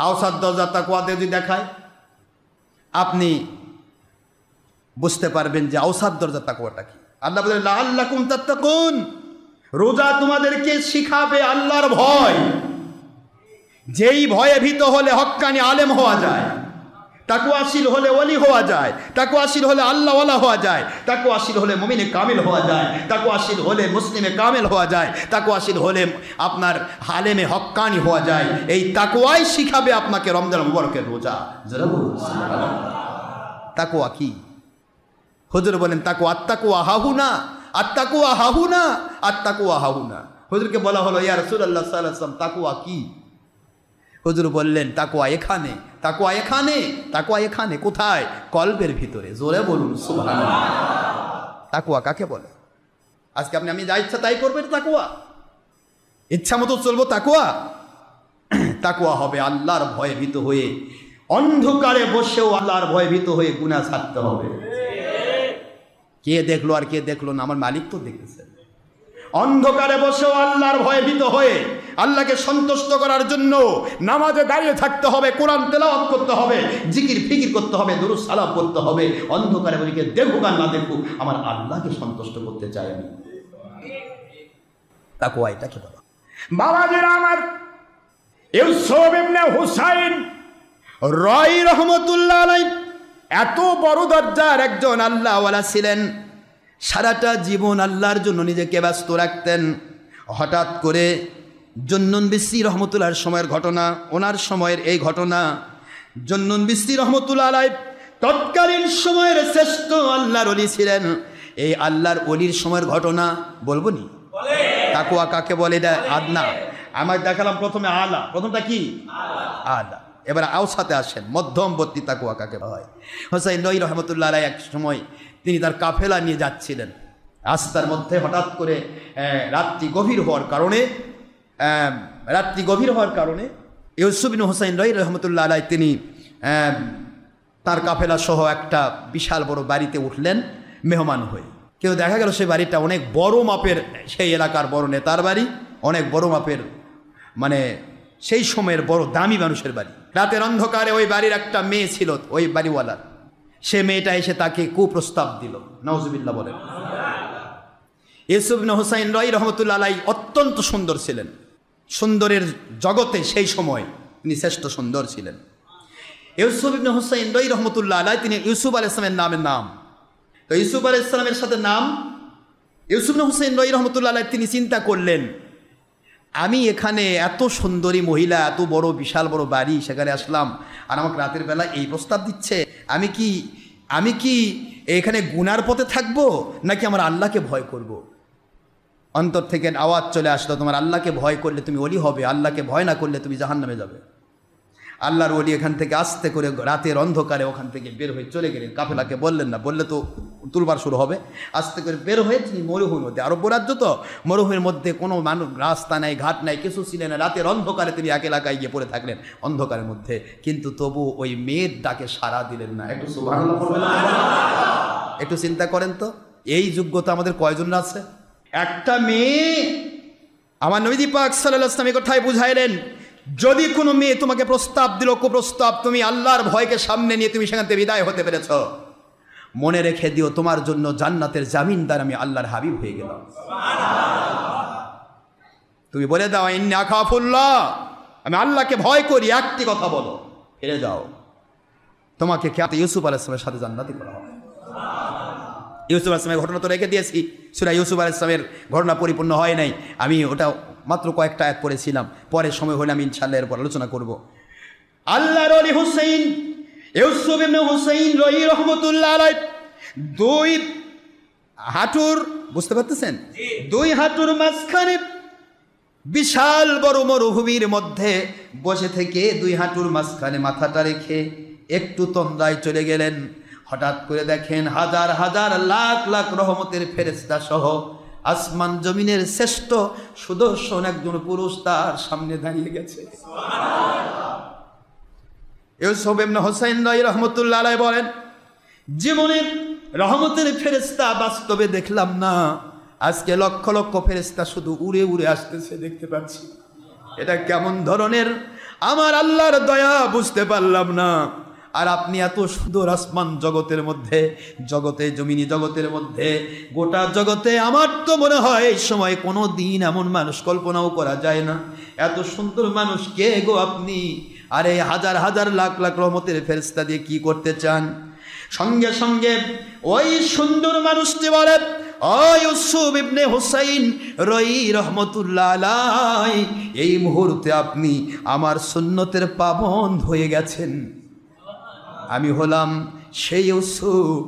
আওসাদ দরজা তাকওয়াতে যদি দেখায় আপনি বুঝতে পারবেন যে আওসাদ দরজা তাকওয়াটা কি। আল্লাহ বলেন লাআল্লাকুম তাত্তাকুন, রোজা তোমাদেরকে শিখাবে আল্লাহর ভয়। যেই ভয়ে ভীত হলে হক্কানি আলেম হওয়া যায়, তাকওয়াশীল হলে ওলি হওয়া যায়, তাকওয়াশীল হলে আল্লাহওয়ালা হওয়া যায়, তাকওয়াশীল হলে মুমিনে কামিল হওয়া যায়, তাকওয়াশীল হলে মুসলিমে কামিল হওয়া যায়, তাকওয়াশীল হলে আপনার আলেমে হক্কানি হওয়া যায়। এই তাকওয়াই শিখাবে আপনাকে রমজান মুবারকের রোজা। তাকওয়া কি? হুজুর বলেন তাকওয়া আত্তাকওয়া হাহুনা, আত্তাকওয়া হাহুনা, আত্তাকওয়া হাহুনা। হুজুরকে বলা হলো ইয়া রাসূলুল্লাহ সাল্লাল্লাহু আলাইহি ওয়াসাল্লাম তাকওয়া কি? হুজুর বললেন তাকওয়া এখানে, তাকওয়া এখানে, তাকওয়া এখানে। কোথায়? কলবের ভিতরে। জোরে বলুন সুবহানাল্লাহ। তাকওয়া কাকে বলে? আজকে আমি যা ইচ্ছা তাই করবেন তাকওয়া? ইচ্ছা মতো চলবো তাকওয়া? তাকওয়া হবে আল্লাহর ভয়ে ভীত হয়ে, অন্ধকারে বসেও আল্লাহর ভয়ে ভীত হয়ে গুনাহ ছাড়তে হবে। কে দেখলো আর কে দেখলো না, আমার মালিক তো দেখতেছেন। অন্ধকারে বসেও আল্লাহর ভয়ে ভীত হয়ে আল্লাহকে সন্তুষ্ট করার জন্য নামাজে দাঁড়িয়ে থাকতে হবে, কোরআন তেলাওয়াত করতে হবে, জিকির ফিকির করতে হবে, দুরূদ সালাম পড়তে হবে। অন্ধকারে বলিকে দেখুক আর না দেখুক, আমার আল্লাহকে সন্তুষ্ট করতে চাই আমি। তাকওয়া এটাকে বলা। বাবাজিরা আমার, ইউসুফ ইবনে হুসাইন রাই রহমাতুল্লাহ আলাইহি এত বড় দরজার একজন আল্লাহওয়ালা ছিলেন। সারাটা জীবন আল্লাহর জন্য নিজেকে ব্যস্ত রাখতেন। হঠাৎ করে জুন্নুন বিসরি রহমতুল্লাহর সময়ের ঘটনা, ওনার সময়ের এই ঘটনা। জুন্নুন বিসরি রহমতুল্লাহ আলাইহি তৎকালীন সময়ের শ্রেষ্ঠ আল্লাহর ওলি ছিলেন। এই আল্লাহর ওলির সময়ের ঘটনা বলবো নি? তাকওয়া কাকে বলে? এটা আদনা। আমার দেখালাম প্রথমে আলা, প্রথমটা কি? আলা। এবার আওসাতে আসেন, মধ্যমবর্তী তাকওয়া কাকে হয়? হোসাইন নঈ রহমতুল্লাহ আলাইহি এক সময় তিনি তার কাফেলা নিয়ে যাচ্ছিলেন। রাস্তার মধ্যে হঠাৎ করে রাত্রি গভীর হওয়ার কারণে ইউসুফ ইবনে হুসাইন নঈ রহমতুল্লাহ আলাইহি তিনি তার কাফেলা সহ একটা বিশাল বড় বাড়িতে উঠলেন মেহমান হয়ে। কেউ দেখা গেল সেই বাড়িটা অনেক বড় মাপের, সেই এলাকার বড় নেতার বাড়ি, অনেক বড় মাপের, মানে সেই সময়ের বড় দামি মানুষের বাড়ি। রাতের অন্ধকারে ওই বাড়ির একটা মেয়ে ছিল ওই বাড়িওয়ালার। সে মেয়েটা এসে তাকে কুপ্রস্তাব দিল। নাউজুবিল্লাহ বলেন। ইউসুফ ইবনে হুসাইন নঈ রহমতুল্লাহ আলাইহি অত্যন্ত সুন্দর ছিলেন। সুন্দরের জগতে সেই সময় তিনি শ্রেষ্ঠ সুন্দর ছিলেন। ইউসুফ ইবনে হুসাইন নঈ রহমতুল্লাহ আলাইহি তিনি ইউসুফ আলাইহিস সালামের নামের নাম। তো ইউসুফ আলাইহিস সালামের সাথে নাম ইউসুফ ইবনে হুসাইন নঈ রহমতুল্লাহ আলাইহি তিনি চিন্তা করলেন, আমি এখানে এত সুন্দরী মহিলা, এত বড় বিশাল বড় বাড়ি, সেখানে আসলাম আর আমাকে রাতের বেলা এই প্রস্তাব দিচ্ছে। আমি কি এখানে গুনার পথে থাকবো নাকি আমার আল্লাহকে ভয় করব? অন্তর থেকে আওয়াজ চলে আসলো, তোমার আল্লাহকে ভয় করলে তুমি ওলি হবে, আল্লাহকে ভয় না করলে তুমি জাহান্নামে যাবে। আল্লাহর ওলি এখান থেকে আস্তে করে রাতের অন্ধকারে ওখান থেকে বের হয়ে চলে গেলেন। কাফেলাকে বললেন না, বললে তো তুলবার শুরু হবে। আস্তে করে বের হয়ে তিনি মরুভূমির মধ্যে, আরব রাজ্য তো, মরুভূমির মধ্যে কোনো মানুষ, রাস্তা নাই, ঘাট নাই, কিছু ছিলেন না। রাতের অন্ধকারে তিনি এক এলাকায় গিয়ে পড়ে থাকলেন অন্ধকারের মধ্যে, কিন্তু তবু ওই মেয়ের ডাকে সাড়া দিলেন না। একটু সুবহানাল্লাহ বলবেন? একটু চিন্তা করেন তো, এই যোগ্যতা আমাদের কয়জন আছে? একটা মেয়ে। আমার নবী পাক সাল্লাল্লাহু আলাইহি ওয়াসাল্লাম কথায় বুঝাইলেন, যদি কোনো মেয়ে তোমাকে প্রস্তাব দিল, কুপ্রস্তাব, তুমি আল্লাহর ভয়কে সামনে নিয়ে তুমি সেখান থেকে বিদায় হতে পেরেছ, মনে রেখে দিও তোমার জন্য জান্নাতের জামিনদার আমি আল্লাহর হাবিব হয়ে গেলাম। তুমি বলে দাও ইন্নী আখাফুল্লাহ, আমি আল্লাহকে ভয় করি, একটি কথা বলো, ফিরে যাও, তোমাকে কে ইউসুফ আলাইহিস সালামের সাথে জান্নাতি করা হবে। ইউসুফ আলাইহিস সালামের ঘটনা তো রেখে দিয়েছি, সূরা ইউসুফ আলাইহিস সালামের ঘটনা পরিপূর্ণ হয় নাই, আমি ওটা মাত্র কয়েকটা আয়াত পড়েছিলাম, পরে সময় হলে আমি ইনশাআল্লাহ এরপর আলোচনা করব। আল্লাহর ওলি হুসাইন, ইউসুফ ইবনে হুসাইন নঈ রহমাতুল্লাহ আলাইহি দুই হাঁটুর, বুঝতে পারতেছেন, দুই হাঁটুর মাঝখানে বিশাল বড় মরুভূমির মধ্যে বসে থেকে দুই হাঁটুর মাঝখানে মাথাটা রেখে একটু তন্দ্রায় চলে গেলেন। হঠাৎ করে দেখেন হাজার হাজার লাখ লাখ রহমতের ফেরেশতা সহ আসমান জমিনের শ্রেষ্ঠ সুদর্শন একজন পুরুষ তার সামনে দাঁড়িয়ে গেছে। ইউসুফ ইবনে হুসাইন নঈ রহমতুল্লাহ আলাইহি বলেন, জীবনের রহমতের ফেরেশতা বাস্তবে দেখলাম না, আজকে লক্ষ লক্ষ ফেরেশতা শুধু উড়ে উড়ে আসতেছে দেখতে পাচ্ছি। এটা কেমন ধরনের আমার আল্লাহর দয়া বুঝতে পারলাম না। আর আপনি এত সুন্দর আসমান জগতের মধ্যে, জগতে জমিনি জগতের মধ্যে, গোটা জগতে আমার তো মনে হয় এই সময় কোনো দিন এমন মানুষ কল্পনাও করা যায় না। এত সুন্দর মানুষ কে গো আপনি? আরে হাজার হাজার লাখ লাখ রহমতের ফেরেশতা দিয়ে কি করতে চান? সঙ্গে সঙ্গে ওই সুন্দর মানুষটি বলে, ও ইউসুফ ইবনে হুসাইন রই রহমতুল্লাহ আলাইহি, এই মুহূর্তে আপনি আমার সুন্নতের পাবন্দ হয়ে গেছেন। আমি হলাম সেই ইউসুফ।